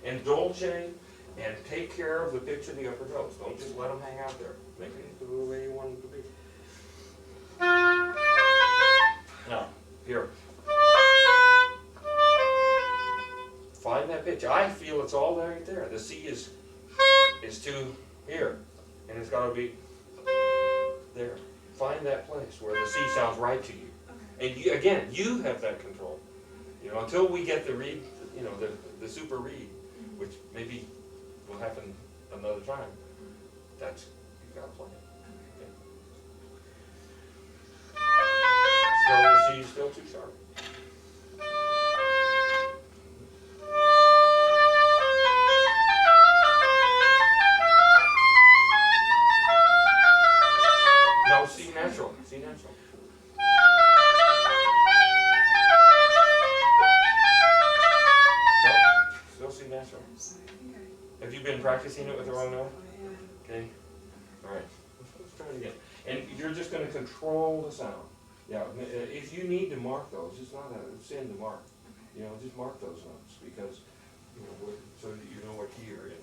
And dolce, and take care of the pitch of the upper notes. Don't just let them hang out there. Make it the way you want them to be. Now, here. Find that pitch. I feel it's all right there. The C is to here, and it's got to be there. Find that place where the C sounds right to you. Okay. And you, again, you have that control. You know, until we get the read, you know, the super read, which maybe will happen another time. That's, you've got to play it. Okay. Still, the C is still too sharp. No, C natural. C natural. No, still C natural. I'm sorry, I think Have you been practicing it with the wrong note? I am. Okay. All right. Let's try it again. And you're just going to control the sound. Yeah. If you need to mark those, it's not a sin to mark. You know, just mark those notes because, you know, so that you know what key you're in.